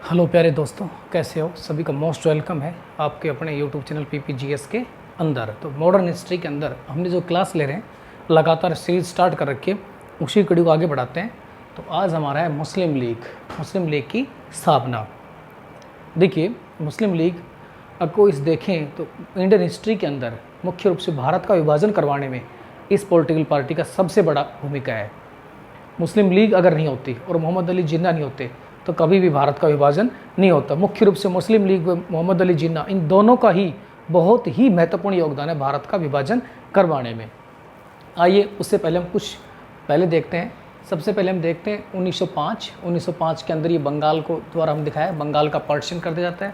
Hello प्यारे दोस्तों, कैसे हो? सभी का मोस्ट वेलकम है आपके अपने यूट्यूब चैनल PPGS के अंदर। तो मॉडर्न हिस्ट्री के अंदर हमने जो क्लास ले रहे हैं, लगातार सीरीज स्टार्ट कर रखी है, उसी कड़ी को आगे बढ़ाते हैं। तो आज हमारा है मुस्लिम लीग की स्थापना। देखिए, मुस्लिम लीग को इस देखें तो इंडियन हिस्ट्री के अंदर मुख्य रूप से भारत का विभाजन करवाने में इस पॉलिटिकल पार्टी का सबसे बड़ा भूमिका है। मुस्लिम लीग अगर नहीं होती और मोहम्मद अली जिन्ना नहीं होते तो कभी भी भारत का विभाजन नहीं होता। मुख्य रूप से मुस्लिम लीग व मोहम्मद अली जिन्ना, इन दोनों का ही बहुत ही महत्वपूर्ण योगदान है भारत का विभाजन करवाने में। आइए उससे पहले हम कुछ देखते हैं। सबसे पहले हम देखते हैं 1905 के अंदर ये बंगाल को द्वारा हम दिखाया, बंगाल का पार्टीशन कर दिया जाता है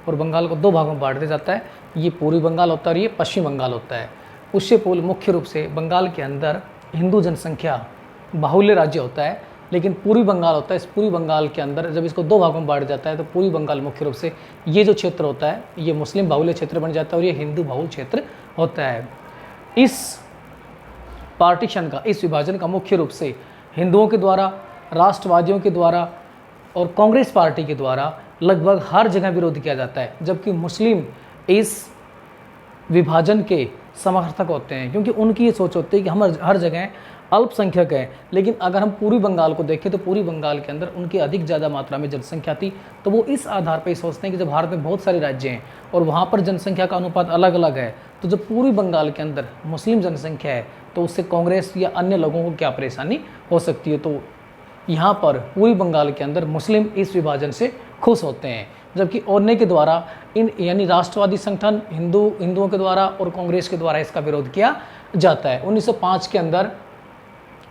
और बंगाल को दो भागों में बांट दिया जाता है। ये पूर्वी बंगाल होता है और ये पश्चिम बंगाल होता है। उससे पूर्व मुख्य रूप से बंगाल के अंदर हिंदू जनसंख्या बाहुल्य राज्य होता है, लेकिन पूर्वी बंगाल होता है। इस पूर्वी बंगाल के अंदर जब इसको दो भागों में बांट जाता है तो पूर्वी बंगाल मुख्य रूप से ये जो क्षेत्र होता है ये मुस्लिम बाहुल्य क्षेत्र बन जाता है और ये हिंदू बाहुल्य क्षेत्र होता है। इस पार्टीशन का, इस विभाजन का मुख्य रूप से हिंदुओं के द्वारा, राष्ट्रवादियों के द्वारा और कांग्रेस पार्टी के द्वारा लगभग हर जगह विरोध किया जाता है, जबकि मुस्लिम इस विभाजन के समर्थक होते हैं, क्योंकि उनकी ये सोच होती है कि हम हर जगह अल्पसंख्यक हैं। लेकिन अगर हम पूर्वी बंगाल को देखें तो पूर्वी बंगाल के अंदर उनकी अधिक ज़्यादा मात्रा में जनसंख्या थी, तो वो इस आधार पर सोचते हैं कि जब भारत में बहुत सारे राज्य हैं और वहाँ पर जनसंख्या का अनुपात अलग अलग है, तो जब पूर्वी बंगाल के अंदर मुस्लिम जनसंख्या है तो उससे कांग्रेस या अन्य लोगों को क्या परेशानी हो सकती है। तो यहाँ पर पूर्वी बंगाल के अंदर मुस्लिम इस विभाजन से खुश होते हैं, जबकि अन्य के द्वारा इन यानी राष्ट्रवादी संगठन हिंदुओं के द्वारा और कांग्रेस के द्वारा इसका विरोध किया जाता है। 1905 के अंदर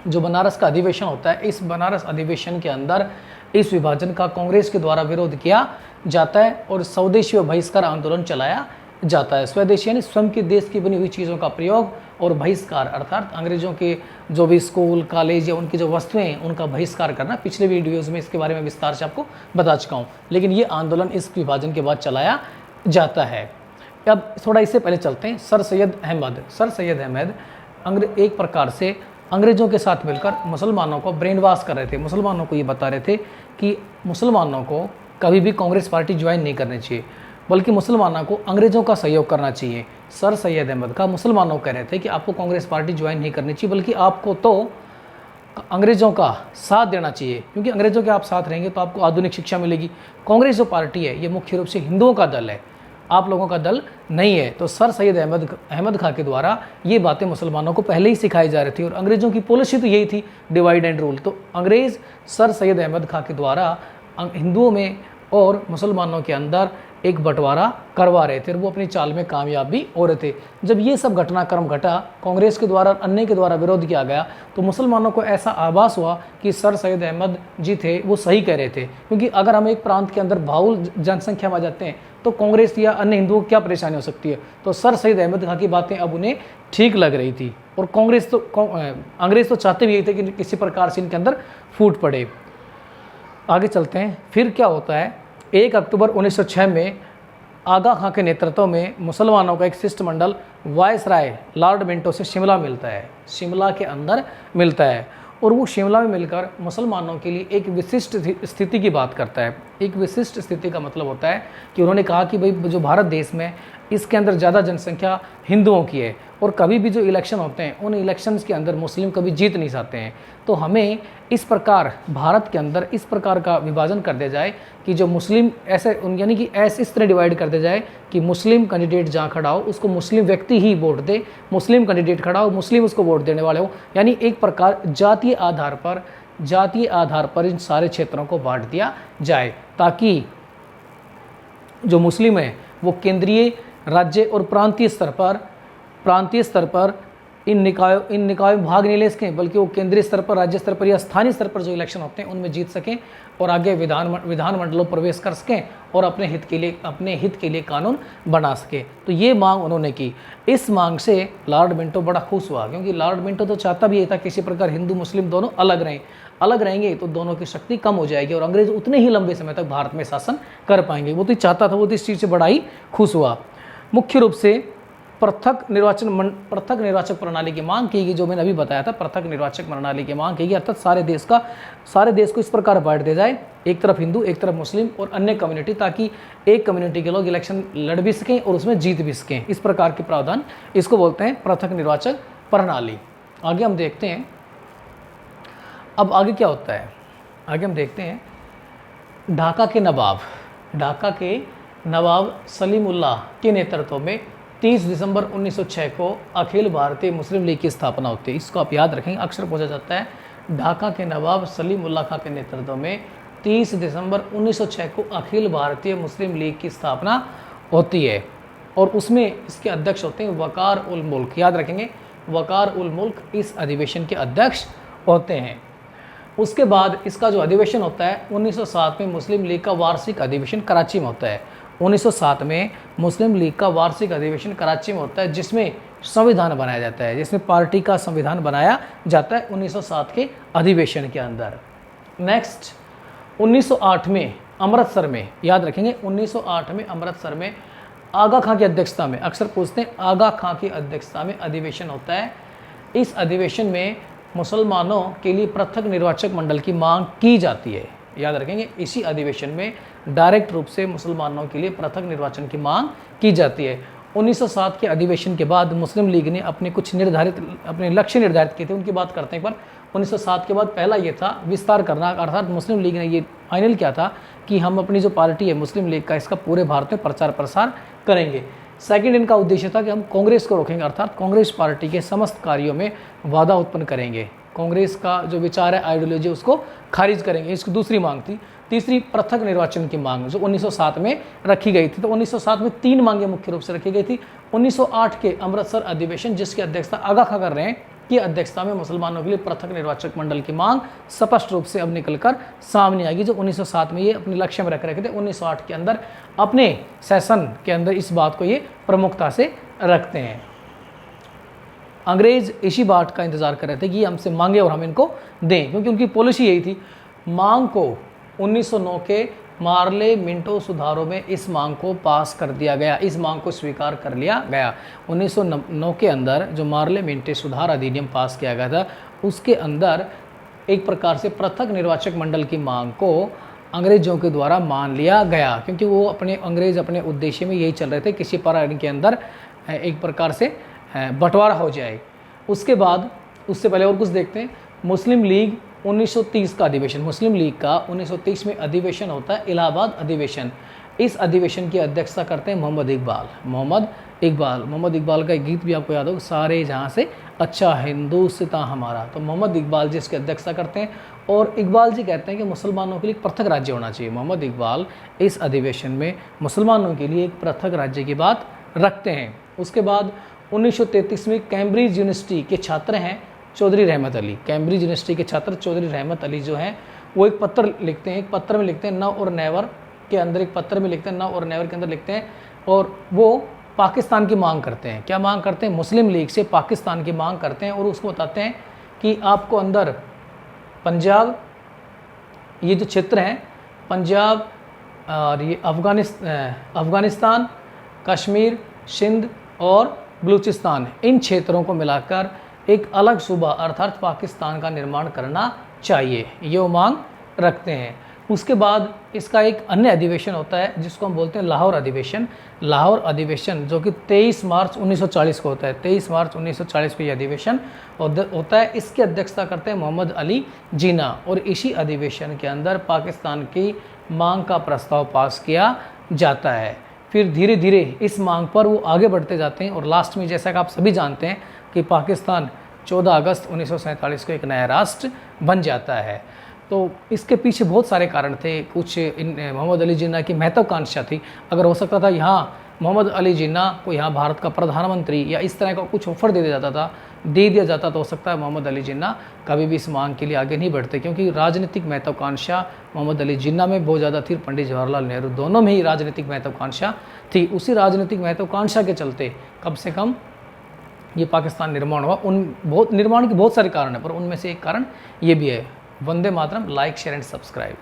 जो बनारस का अधिवेशन होता है, इस बनारस अधिवेशन के अंदर इस विभाजन का कांग्रेस के द्वारा विरोध किया जाता है और स्वदेशी व बहिष्कार आंदोलन चलाया जाता है। स्वदेशी यानी स्वयं के देश की बनी हुई चीज़ों का प्रयोग और बहिष्कार अर्थात अंग्रेजों के जो भी स्कूल, कॉलेज या उनकी जो वस्तुएं हैं उनका बहिष्कार करना। पिछले वीडियोज़ में इसके बारे में विस्तार से आपको बता चुका हूँ, लेकिन ये आंदोलन इस विभाजन के बाद चलाया जाता है। अब थोड़ा इससे पहले चलते हैं। सर सैयद अहमद एक प्रकार से अंग्रेज़ों के साथ मिलकर मुसलमानों को ब्रेन वॉश कर रहे थे। मुसलमानों को ये बता रहे थे कि मुसलमानों को कभी भी कांग्रेस पार्टी ज्वाइन नहीं करनी चाहिए, बल्कि मुसलमानों को अंग्रेज़ों का सहयोग करना चाहिए। सर सैयद अहमद का मुसलमानों कह रहे थे कि आपको कांग्रेस पार्टी ज्वाइन नहीं करनी चाहिए, बल्कि आपको तो अंग्रेज़ों का साथ देना चाहिए, क्योंकि अंग्रेज़ों के आप साथ रहेंगे तो आपको आधुनिक शिक्षा मिलेगी। कांग्रेस जो पार्टी है ये मुख्य रूप से हिंदुओं का दल है, आप लोगों का दल नहीं है। तो सर सैयद अहमद खां के द्वारा ये बातें मुसलमानों को पहले ही सिखाई जा रही थी और अंग्रेज़ों की पॉलिसी तो यही थी, डिवाइड एंड रूल। तो अंग्रेज़ सर सैयद अहमद खां के द्वारा हिंदुओं में और मुसलमानों के अंदर एक बंटवारा करवा रहे थे और वो अपनी चाल में कामयाब भी हो रहे थे। जब ये सब घटनाक्रम घटा, कांग्रेस के द्वारा, अन्य के द्वारा विरोध किया गया, तो मुसलमानों को ऐसा आभास हुआ कि सर सैयद अहमद जी थे वो सही कह रहे थे, क्योंकि अगर हम एक प्रांत के अंदर बाहुल जनसंख्या में आ जाते हैं तो कांग्रेस या अन्य हिंदुओं को क्या परेशानी हो सकती है। तो सर सैयद अहमद खां की बातें अब उन्हें ठीक लग रही थी और अंग्रेज़ तो चाहते भी यही थे कि किसी प्रकार से इनके अंदर फूट पड़े। आगे चलते हैं। फिर क्या होता है, 1 अक्टूबर 1906 में आगा खां के नेतृत्व में मुसलमानों का एक शिष्टमंडल वायसराय लॉर्ड मिंटो से शिमला मिलता है, शिमला के अंदर मिलता है और वो शिमला में मिलकर मुसलमानों के लिए एक विशिष्ट स्थिति की बात करता है। एक विशिष्ट स्थिति का मतलब होता है कि उन्होंने कहा कि भाई जो भारत देश में इसके अंदर ज़्यादा जनसंख्या हिंदुओं की है और कभी भी जो इलेक्शन होते हैं उन इलेक्शंस के अंदर मुस्लिम कभी जीत नहीं सकते हैं। तो हमें इस प्रकार भारत के अंदर इस प्रकार का विभाजन कर दिया जाए कि जो मुस्लिम ऐसे यानी कि ऐसे इस तरह डिवाइड कर दिया जाए कि मुस्लिम कैंडिडेट जहाँ खड़ा हो उसको मुस्लिम व्यक्ति ही वोट दे, मुस्लिम कैंडिडेट खड़ा हो मुस्लिम उसको वोट देने वाले हो, यानी एक प्रकार जातीय आधार पर इन सारे क्षेत्रों को बांट दिया जाए, ताकि जो मुस्लिम है वो केंद्रीय, राज्य और प्रांतीय स्तर पर इन निकायों में भाग नहीं ले सकें, बल्कि वो केंद्रीय स्तर पर, राज्य स्तर पर या स्थानीय स्तर पर जो इलेक्शन होते हैं उनमें जीत सकें और आगे विधानमंडलों प्रवेश कर सकें और अपने हित के लिए कानून बना सके। तो ये मांग उन्होंने की। इस मांग से लॉर्ड मिंटो बड़ा खुश हुआ, क्योंकि लॉर्ड मिंटो तो चाहता भी ये था किसी प्रकार हिंदू मुस्लिम दोनों अलग रहेंगे तो दोनों की शक्ति कम हो जाएगी और अंग्रेज उतने ही लंबे समय तक भारत में शासन कर पाएंगे। वो तो चाहता था, वो तो इस चीज़ से बड़ा ही खुश हुआ। मुख्य रूप से पृथक निर्वाचक प्रणाली की मांग की गई, जो मैंने अभी बताया था, पृथक निर्वाचक प्रणाली की मांग की गई, अर्थात सारे देश को इस प्रकार बांट दिया जाए, एक तरफ हिंदू, एक तरफ मुस्लिम और अन्य कम्युनिटी, ताकि एक कम्युनिटी के लोग इलेक्शन लड़ भी सकें और उसमें जीत भी सकें। इस प्रकार के प्रावधान, इसको बोलते हैं पृथक निर्वाचक प्रणाली। आगे हम देखते हैं, अब आगे क्या होता है, आगे हम देखते हैं ढाका के नवाब सलीमुल्लाह के नेतृत्व में 30 दिसंबर 1906 को अखिल भारतीय मुस्लिम लीग की स्थापना होती है। इसको आप याद रखेंगे, अक्सर पूछा जाता है। ढाका के नवाब सलीमुल्लाह खां के नेतृत्व में 30 दिसंबर 1906 को अखिल भारतीय मुस्लिम लीग की स्थापना होती है और उसमें इसके अध्यक्ष होते हैं वकार उल मुल्क। याद रखेंगे, वकार उल मुल्क इस अधिवेशन के अध्यक्ष होते हैं। उसके बाद इसका जो अधिवेशन होता है 1907 में मुस्लिम लीग का वार्षिक अधिवेशन कराची में होता है। 1907 में मुस्लिम लीग का वार्षिक अधिवेशन कराची में होता है, जिसमें संविधान बनाया जाता है, जिसमें पार्टी का संविधान बनाया जाता है 1907 के अधिवेशन के अंदर। नेक्स्ट 1908 में अमृतसर में, याद रखेंगे 1908 में अमृतसर में आगा खां की अध्यक्षता में, अक्सर पूछते हैं, आगा खां की अध्यक्षता में अधिवेशन होता है। इस अधिवेशन में मुसलमानों के लिए पृथक निर्वाचक मंडल की मांग की जाती है। याद रखेंगे, इसी अधिवेशन में डायरेक्ट रूप से मुसलमानों के लिए पृथक निर्वाचन की मांग की जाती है। 1907 के अधिवेशन के बाद मुस्लिम लीग ने अपने लक्ष्य निर्धारित किए थे, उनकी बात करते हैं एक बार। 1907 के बाद पहला ये था विस्तार करना, अर्थात मुस्लिम लीग ने ये फाइनल किया था कि हम अपनी जो पार्टी है मुस्लिम लीग का, इसका पूरे भारत में प्रचार प्रसार करेंगे। सेकंड इनका उद्देश्य था कि हम कांग्रेस को रोकेंगे, अर्थात कांग्रेस पार्टी के समस्त कार्यों में बाधा उत्पन्न करेंगे, कांग्रेस का जो विचार है, आइडियोलॉजी, उसको खारिज करेंगे। इसकी दूसरी मांग थी। तीसरी पृथक निर्वाचन की मांग जो 1907 में रखी गई थी। तो 1907 में 3 मांगें मुख्य रूप से रखी गई थी। 1908 के अमृतसर अधिवेशन, जिसकी अध्यक्षता आगा खां कर रहे हैं, की अध्यक्षता में मुसलमानों के लिए पृथक निर्वाचक मंडल की मांग स्पष्ट रूप से अब निकलकर सामने आएगी। जो 1907 में ये अपने लक्ष्य में रख रखे थे, 1908 के अंदर अपने सेशन के अंदर इस बात को ये प्रमुखता से रखते हैं। अंग्रेज इसी बात का इंतजार कर रहे थे कि हमसे मांगे और हम इनको दें, क्योंकि उनकी पॉलिसी यही थी। मांग को 1909 के मार्ले मिंटो सुधारों में इस मांग को पास कर दिया गया, इस मांग को स्वीकार कर लिया गया। 1909 के अंदर जो मार्ले मिंटो सुधार अधिनियम पास किया गया था, उसके अंदर एक प्रकार से पृथक निर्वाचक मंडल की मांग को अंग्रेजों के द्वारा मान लिया गया, क्योंकि वो अंग्रेज अपने उद्देश्य में यही चल रहे थे, किसी पर इनके अंदर एक प्रकार से बंटवारा हो जाए। उसके बाद, उससे पहले और कुछ देखते हैं। मुस्लिम लीग 1930 का अधिवेशन, मुस्लिम लीग का 1930 में अधिवेशन होता है, इलाहाबाद अधिवेशन। इस अधिवेशन की अध्यक्षता करते हैं मोहम्मद इकबाल का एक गीत भी आपको याद होगा, सारे जहाँ से अच्छा हिंदुस्तां हमारा। तो मोहम्मद इकबाल जी इसकी अध्यक्षता करते हैं और इकबाल जी कहते हैं कि मुसलमानों के लिए पृथक राज्य होना चाहिए। मोहम्मद इकबाल इस अधिवेशन में मुसलमानों के लिए एक पृथक राज्य की बात रखते हैं। उसके बाद 1933 में कैम्ब्रिज यूनिवर्सिटी के छात्र हैं चौधरी रहमत अली, कैम्ब्रिज यूनिवर्सिटी के छात्र चौधरी रहमत अली जो हैं, वो एक पत्र लिखते हैं, एक पत्र में लिखते हैं, नव और नेवर के अंदर एक पत्र में लिखते हैं, नव और नेवर के अंदर लिखते हैं, और वो पाकिस्तान की मांग करते हैं। क्या मांग करते हैं? मुस्लिम लीग से पाकिस्तान की मांग करते हैं और उसको बताते हैं कि आपको अंदर पंजाब, ये जो क्षेत्र हैं, पंजाब और ये अफ़गानिस्तान, कश्मीर, सिंध और बलूचिस्तान, इन क्षेत्रों को मिलाकर एक अलग सूबा अर्थात पाकिस्तान का निर्माण करना चाहिए, ये वो मांग रखते हैं। उसके बाद इसका एक अन्य अधिवेशन होता है जिसको हम बोलते हैं लाहौर अधिवेशन। लाहौर अधिवेशन जो कि 23 मार्च 1940 को होता है, 23 मार्च 1940 को ये अधिवेशन होता है। इसकी अध्यक्षता करते हैं मोहम्मद अली जिन्ना और इसी अधिवेशन के अंदर पाकिस्तान की मांग का प्रस्ताव पास किया जाता है। फिर धीरे धीरे इस मांग पर वो आगे बढ़ते जाते हैं और लास्ट में जैसा कि आप सभी जानते हैं कि पाकिस्तान 14 अगस्त 1947 को एक नया राष्ट्र बन जाता है। तो इसके पीछे बहुत सारे कारण थे। कुछ मोहम्मद अली जिन्ना की महत्वाकांक्षा थी, अगर हो सकता था यहाँ मोहम्मद अली जिन्ना को यहाँ भारत का प्रधानमंत्री या इस तरह का कुछ ऑफर दे दिया जाता तो हो सकता है मोहम्मद अली जिन्ना कभी भी इस मांग के लिए आगे नहीं बढ़ते, क्योंकि राजनीतिक महत्वाकांक्षा मोहम्मद अली जिन्ना में बहुत ज़्यादा थी, पंडित जवाहरलाल नेहरू दोनों में ही राजनीतिक महत्वाकांक्षा थी। उसी राजनीतिक महत्वाकांक्षा के चलते कम से कम ये पाकिस्तान निर्माण हुआ। निर्माण के बहुत सारे कारण हैं, पर उनमें से एक कारण ये भी है। Vande Mataram, like share and subscribe.